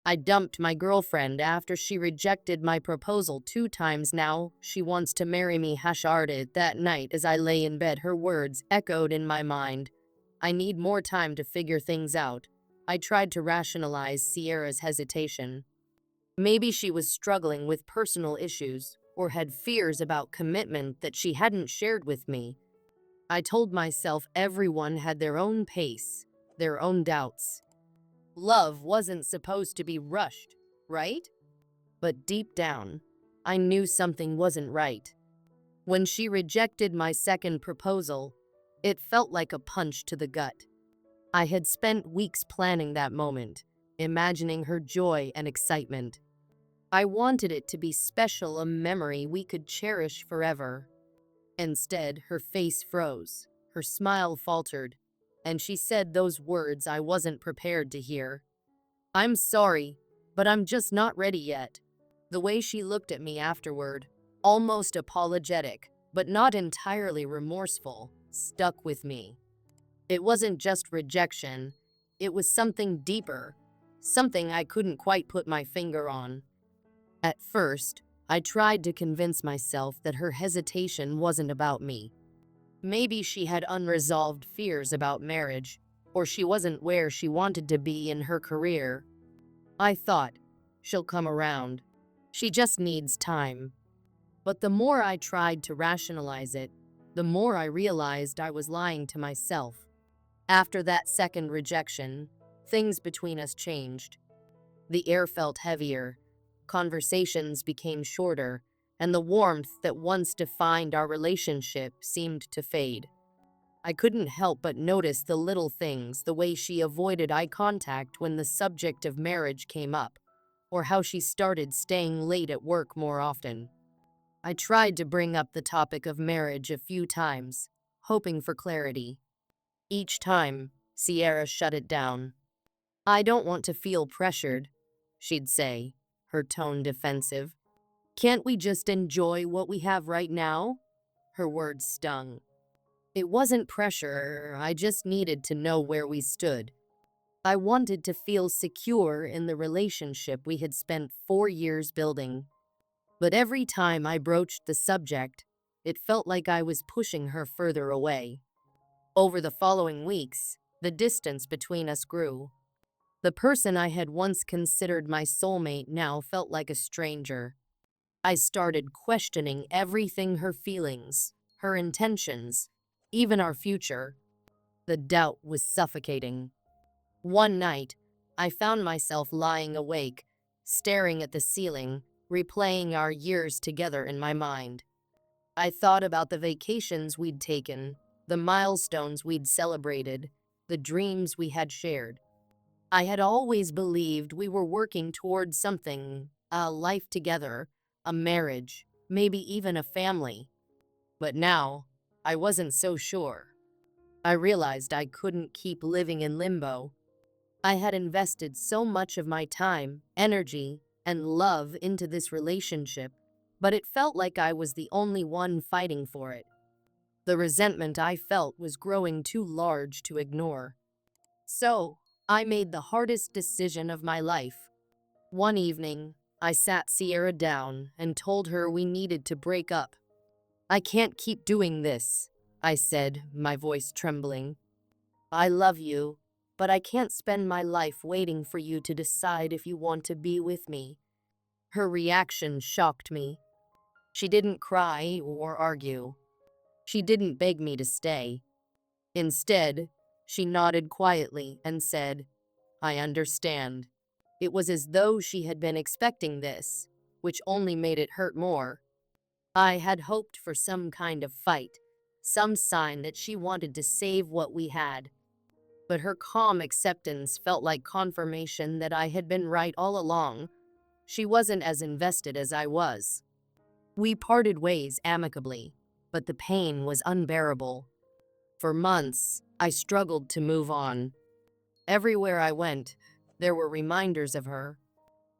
I dumped my girlfriend after she rejected my proposal 2 times. Now she wants to marry me. Hashtag that night as I lay in bed, her words echoed in my mind. I need more time to figure things out. I tried to rationalize Sierra's hesitation. Maybe she was struggling with personal issues or had fears about commitment that she hadn't shared with me. I told myself everyone had their own pace, their own doubts. Love wasn't supposed to be rushed, right? But deep down, I knew something wasn't right. When she rejected my second proposal, it felt like a punch to the gut. I had spent weeks planning that moment, imagining her joy and excitement. I wanted it to be special, a memory we could cherish forever. Instead, her face froze, her smile faltered, and she said those words I wasn't prepared to hear. "I'm sorry, but I'm just not ready yet." The way she looked at me afterward, almost apologetic, but not entirely remorseful, stuck with me. It wasn't just rejection, it was something deeper, something I couldn't quite put my finger on. At first, I tried to convince myself that her hesitation wasn't about me. Maybe she had unresolved fears about marriage, or she wasn't where she wanted to be in her career. I thought, she'll come around. She just needs time. But the more I tried to rationalize it, the more I realized I was lying to myself. After that second rejection, things between us changed. The air felt heavier, conversations became shorter, and the warmth that once defined our relationship seemed to fade. I couldn't help but notice the little things, the way she avoided eye contact when the subject of marriage came up, or how she started staying late at work more often. I tried to bring up the topic of marriage a few times, hoping for clarity. Each time, Sierra shut it down. "I don't want to feel pressured," she'd say, her tone defensive. "Can't we just enjoy what we have right now?" Her words stung. It wasn't pressure, I just needed to know where we stood. I wanted to feel secure in the relationship we had spent 4 years building. But every time I broached the subject, it felt like I was pushing her further away. Over the following weeks, the distance between us grew. The person I had once considered my soulmate now felt like a stranger. I started questioning everything, her feelings, her intentions, even our future. The doubt was suffocating. One night, I found myself lying awake, staring at the ceiling, replaying our years together in my mind. I thought about the vacations we'd taken, the milestones we'd celebrated, the dreams we had shared. I had always believed we were working towards something, a life together, a marriage, maybe even a family. But now, I wasn't so sure. I realized I couldn't keep living in limbo. I had invested so much of my time, energy, and love into this relationship, but it felt like I was the only one fighting for it. The resentment I felt was growing too large to ignore. So, I made the hardest decision of my life. One evening, I sat Sierra down and told her we needed to break up. "I can't keep doing this," I said, my voice trembling. "I love you, but I can't spend my life waiting for you to decide if you want to be with me." Her reaction shocked me. She didn't cry or argue. She didn't beg me to stay. Instead, she nodded quietly and said, "I understand." It was as though she had been expecting this, which only made it hurt more. I had hoped for some kind of fight, some sign that she wanted to save what we had. But her calm acceptance felt like confirmation that I had been right all along. She wasn't as invested as I was. We parted ways amicably, but the pain was unbearable. For months, I struggled to move on. Everywhere I went, there were reminders of her.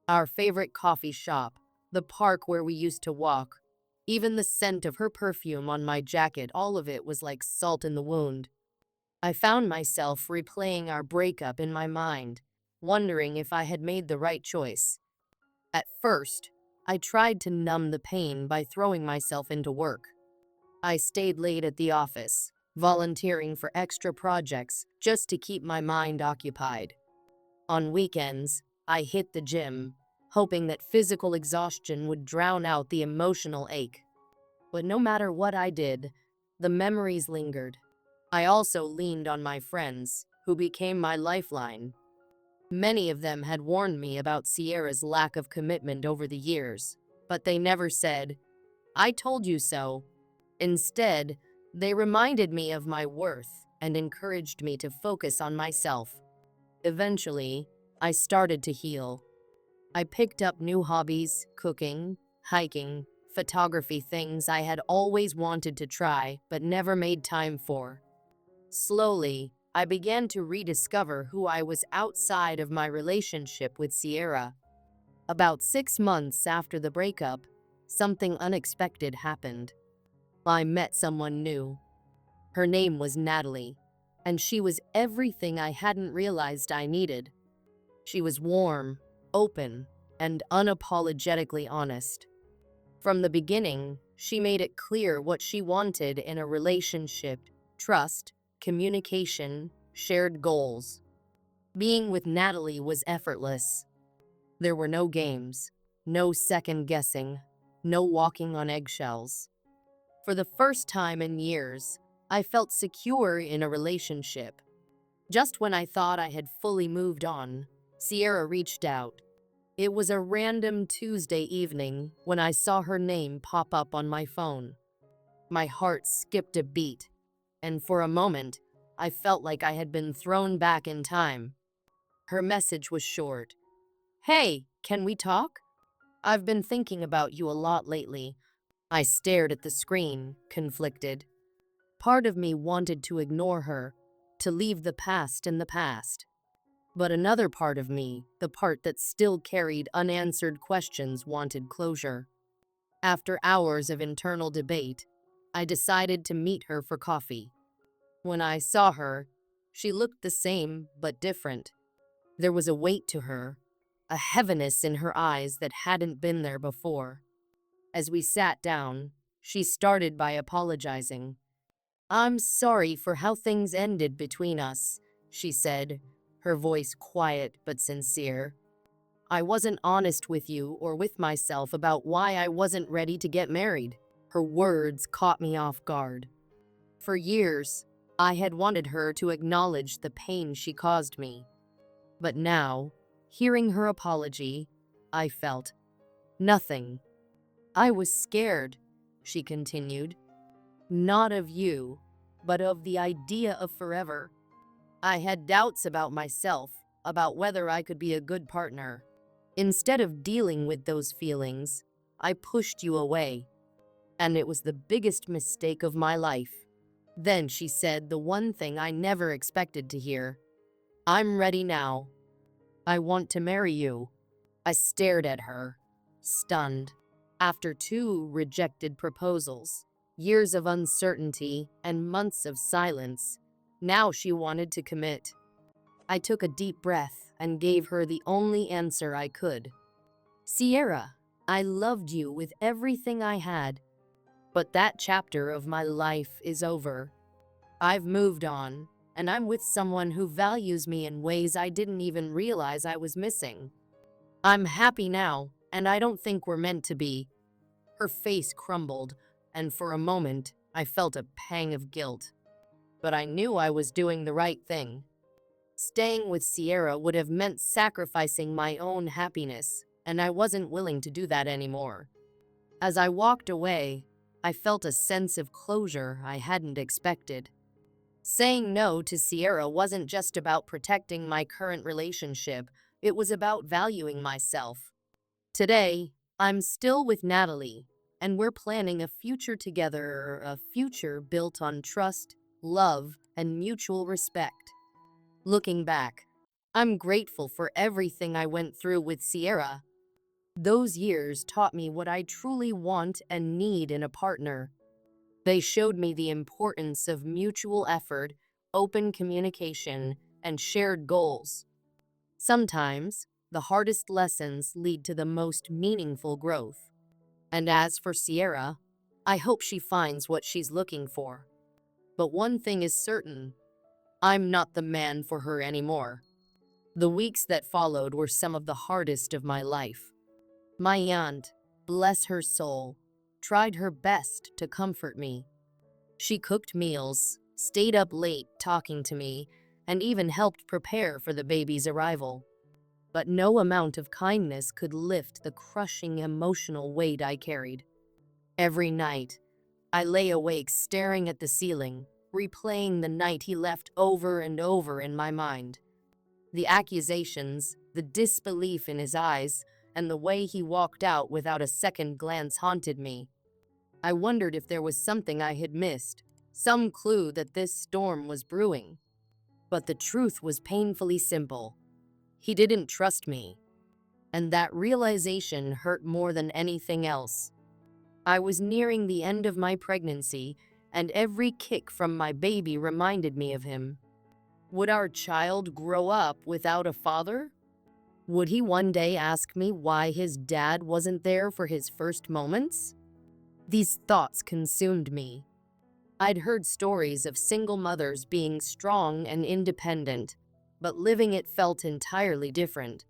Our favorite coffee shop, the park where we used to walk, even the scent of her perfume on my jacket, all of it was like salt in the wound. I found myself replaying our breakup in my mind, wondering if I had made the right choice. At first, I tried to numb the pain by throwing myself into work. I stayed late at the office, volunteering for extra projects just to keep my mind occupied. On weekends, I hit the gym, hoping that physical exhaustion would drown out the emotional ache. But no matter what I did, the memories lingered. I also leaned on my friends, who became my lifeline. Many of them had warned me about Sierra's lack of commitment over the years, but they never said, "I told you so." Instead, they reminded me of my worth and encouraged me to focus on myself. Eventually, I started to heal. I picked up new hobbies, cooking, hiking, photography, things I had always wanted to try but never made time for. Slowly, I began to rediscover who I was outside of my relationship with Sierra. About 6 months after the breakup, something unexpected happened. I met someone new. Her name was Natalie, and she was everything I hadn't realized I needed. She was warm, open, and unapologetically honest. From the beginning, she made it clear what she wanted in a relationship: trust, communication, shared goals. Being with Natalie was effortless. There were no games, no second guessing, no walking on eggshells. For the first time in years, I felt secure in a relationship. Just when I thought I had fully moved on, Sierra reached out. It was a random Tuesday evening when I saw her name pop up on my phone. My heart skipped a beat, and for a moment, I felt like I had been thrown back in time. Her message was short. "Hey, can we talk? I've been thinking about you a lot lately." I stared at the screen, conflicted. Part of me wanted to ignore her, to leave the past in the past. But another part of me, the part that still carried unanswered questions, wanted closure. After hours of internal debate, I decided to meet her for coffee. When I saw her, she looked the same but different. There was a weight to her, a heaviness in her eyes that hadn't been there before. As we sat down, she started by apologizing. "I'm sorry for how things ended between us," she said, her voice quiet but sincere. "I wasn't honest with you or with myself about why I wasn't ready to get married." Her words caught me off guard. For years, I had wanted her to acknowledge the pain she caused me. But now, hearing her apology, I felt nothing. "I was scared," she continued. "Not of you, but of the idea of forever. I had doubts about myself, about whether I could be a good partner. Instead of dealing with those feelings, I pushed you away. And it was the biggest mistake of my life." Then she said the one thing I never expected to hear. "I'm ready now. I want to marry you." I stared at her, stunned. After 2 rejected proposals, years of uncertainty, and months of silence, now she wanted to commit. I took a deep breath and gave her the only answer I could. "Sierra, I loved you with everything I had, but that chapter of my life is over. I've moved on, and I'm with someone who values me in ways I didn't even realize I was missing. I'm happy now, and I don't think we're meant to be." Her face crumbled, and for a moment, I felt a pang of guilt. But I knew I was doing the right thing. Staying with Sierra would have meant sacrificing my own happiness, and I wasn't willing to do that anymore. As I walked away, I felt a sense of closure I hadn't expected. Saying no to Sierra wasn't just about protecting my current relationship, it was about valuing myself. Today, I'm still with Natalie, and we're planning a future together, a future built on trust, love, and mutual respect. Looking back, I'm grateful for everything I went through with Sierra. Those years taught me what I truly want and need in a partner. They showed me the importance of mutual effort, open communication, and shared goals. Sometimes, the hardest lessons lead to the most meaningful growth. And as for Sierra, I hope she finds what she's looking for. But one thing is certain, I'm not the man for her anymore. The weeks that followed were some of the hardest of my life. My aunt, bless her soul, tried her best to comfort me. She cooked meals, stayed up late talking to me, and even helped prepare for the baby's arrival. But no amount of kindness could lift the crushing emotional weight I carried. Every night, I lay awake staring at the ceiling, replaying the night he left over and over in my mind. The accusations, the disbelief in his eyes, and the way he walked out without a second glance haunted me. I wondered if there was something I had missed, some clue that this storm was brewing. But the truth was painfully simple. He didn't trust me, and that realization hurt more than anything else. I was nearing the end of my pregnancy, and every kick from my baby reminded me of him. Would our child grow up without a father? Would he one day ask me why his dad wasn't there for his first moments? These thoughts consumed me. I'd heard stories of single mothers being strong and independent, but living it felt entirely different.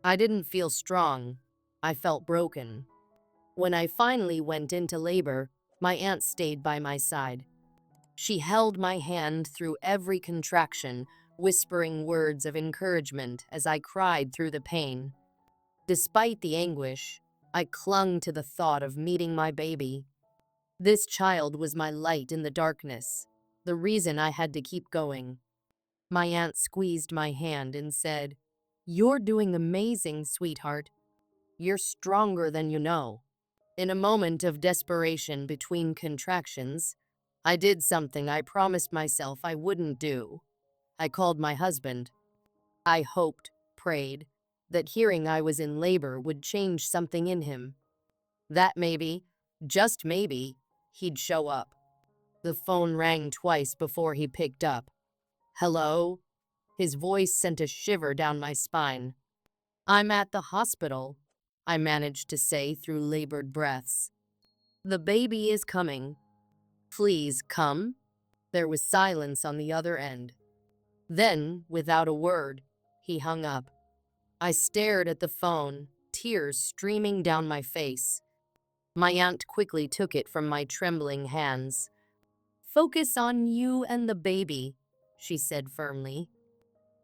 I didn't feel strong. I felt broken. When I finally went into labor, my aunt stayed by my side. She held my hand through every contraction, whispering words of encouragement as I cried through the pain. Despite the anguish, I clung to the thought of meeting my baby. This child was my light in the darkness, the reason I had to keep going. My aunt squeezed my hand and said, "You're doing amazing, sweetheart. You're stronger than you know." In a moment of desperation between contractions, I did something I promised myself I wouldn't do. I called my husband. I hoped, prayed, that hearing I was in labor would change something in him. That maybe, just maybe, he'd show up. The phone rang twice before he picked up. "Hello?" His voice sent a shiver down my spine. "I'm at the hospital," I managed to say through labored breaths. "The baby is coming. Please come." There was silence on the other end. Then, without a word, he hung up. I stared at the phone, tears streaming down my face. My aunt quickly took it from my trembling hands. "Focus on you and the baby," she said firmly.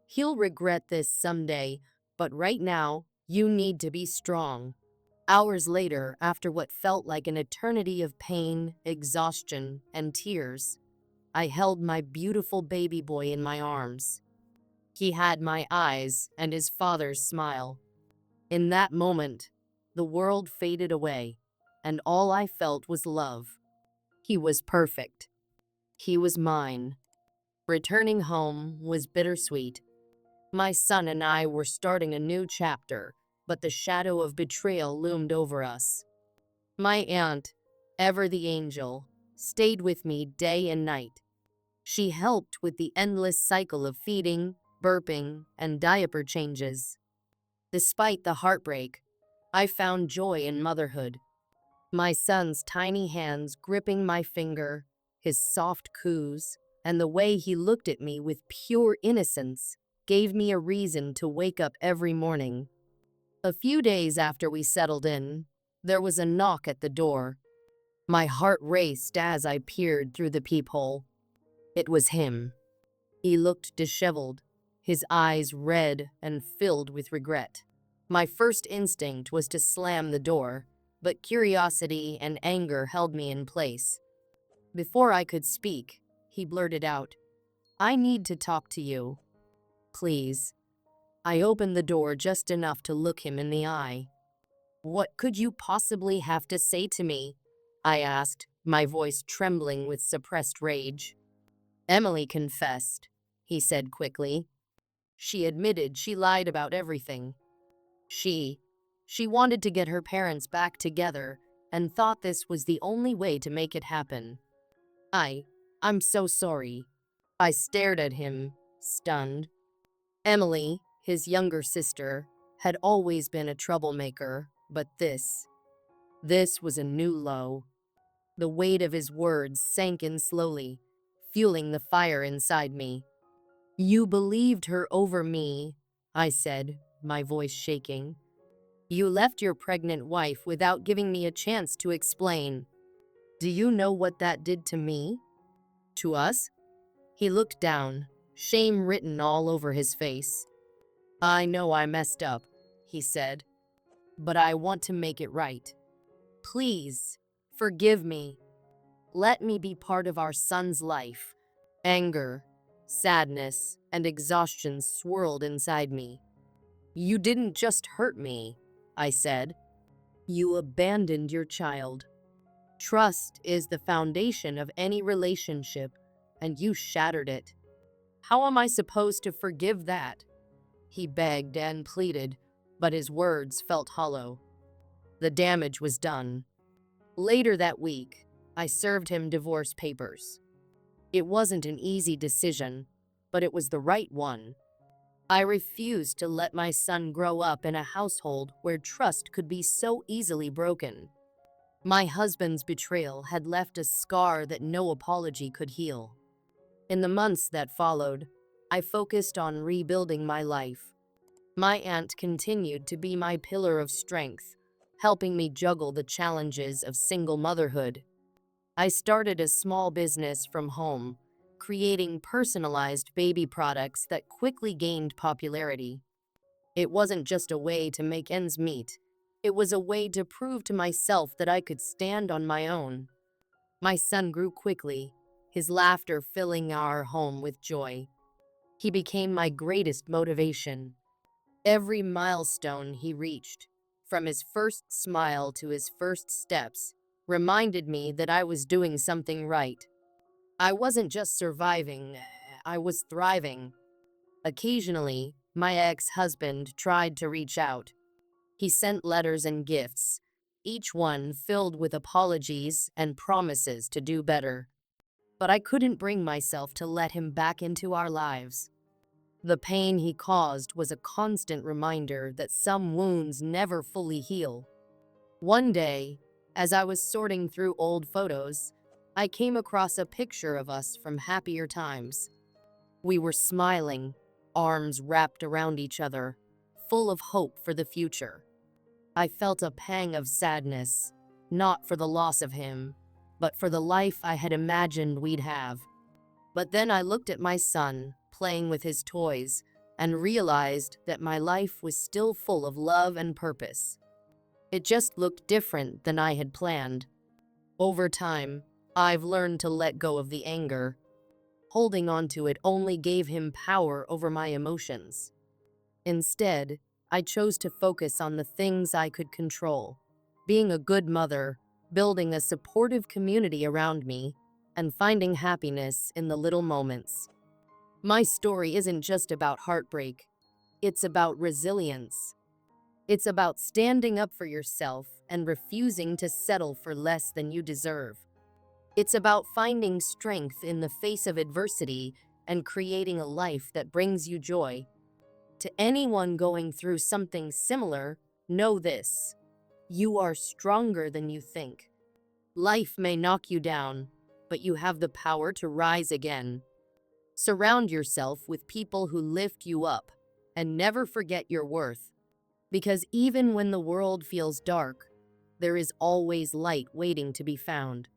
"He'll regret this someday, but right now, you need to be strong." Hours later, after what felt like an eternity of pain, exhaustion, and tears, I held my beautiful baby boy in my arms. He had my eyes and his father's smile. In that moment, the world faded away, and all I felt was love. He was perfect. He was mine. Returning home was bittersweet. My son and I were starting a new chapter, but the shadow of betrayal loomed over us. My aunt, ever the angel, stayed with me day and night. She helped with the endless cycle of feeding, burping, and diaper changes. Despite the heartbreak, I found joy in motherhood. My son's tiny hands gripping my finger, his soft coos, and the way he looked at me with pure innocence gave me a reason to wake up every morning. A few days after we settled in, there was a knock at the door. My heart raced as I peered through the peephole. It was him. He looked disheveled, his eyes red and filled with regret. My first instinct was to slam the door, but curiosity and anger held me in place. Before I could speak, he blurted out, "I need to talk to you. Please." I opened the door just enough to look him in the eye. "What could you possibly have to say to me?" I asked, my voice trembling with suppressed rage. "Emily confessed," he said quickly. "She admitted she lied about everything. She wanted to get her parents back together and thought this was the only way to make it happen. I'm so sorry." I stared at him, stunned. "Emily," His younger sister had always been a troublemaker, but this was a new low. The weight of his words sank in slowly, fueling the fire inside me. "You believed her over me," I said, my voice shaking. "You left your pregnant wife without giving me a chance to explain. Do you know what that did to me? To us?" He looked down, shame written all over his face. "I know I messed up," he said, "but I want to make it right. Please, forgive me. Let me be part of our son's life." Anger, sadness, and exhaustion swirled inside me. "You didn't just hurt me," I said. "You abandoned your child. Trust is the foundation of any relationship, and you shattered it. How am I supposed to forgive that?" He begged and pleaded, but his words felt hollow. The damage was done. Later that week, I served him divorce papers. It wasn't an easy decision, but it was the right one. I refused to let my son grow up in a household where trust could be so easily broken. My husband's betrayal had left a scar that no apology could heal. In the months that followed, I focused on rebuilding my life. My aunt continued to be my pillar of strength, helping me juggle the challenges of single motherhood. I started a small business from home, creating personalized baby products that quickly gained popularity. It wasn't just a way to make ends meet. It was a way to prove to myself that I could stand on my own. My son grew quickly, his laughter filling our home with joy. He became my greatest motivation. Every milestone he reached, from his first smile to his first steps, reminded me that I was doing something right. I wasn't just surviving, I was thriving. Occasionally, my ex-husband tried to reach out. He sent letters and gifts, each one filled with apologies and promises to do better. But I couldn't bring myself to let him back into our lives. The pain he caused was a constant reminder that some wounds never fully heal. One day, as I was sorting through old photos, I came across a picture of us from happier times. We were smiling, arms wrapped around each other, full of hope for the future. I felt a pang of sadness, not for the loss of him, but for the life I had imagined we'd have. But then I looked at my son, playing with his toys, and realized that my life was still full of love and purpose. It just looked different than I had planned. Over time, I've learned to let go of the anger. Holding on to it only gave him power over my emotions. Instead, I chose to focus on the things I could control: being a good mother, building a supportive community around me, and finding happiness in the little moments. My story isn't just about heartbreak. It's about resilience. It's about standing up for yourself and refusing to settle for less than you deserve. It's about finding strength in the face of adversity and creating a life that brings you joy. To anyone going through something similar, know this: you are stronger than you think. Life may knock you down, but you have the power to rise again. Surround yourself with people who lift you up, and never forget your worth. Because even when the world feels dark, there is always light waiting to be found.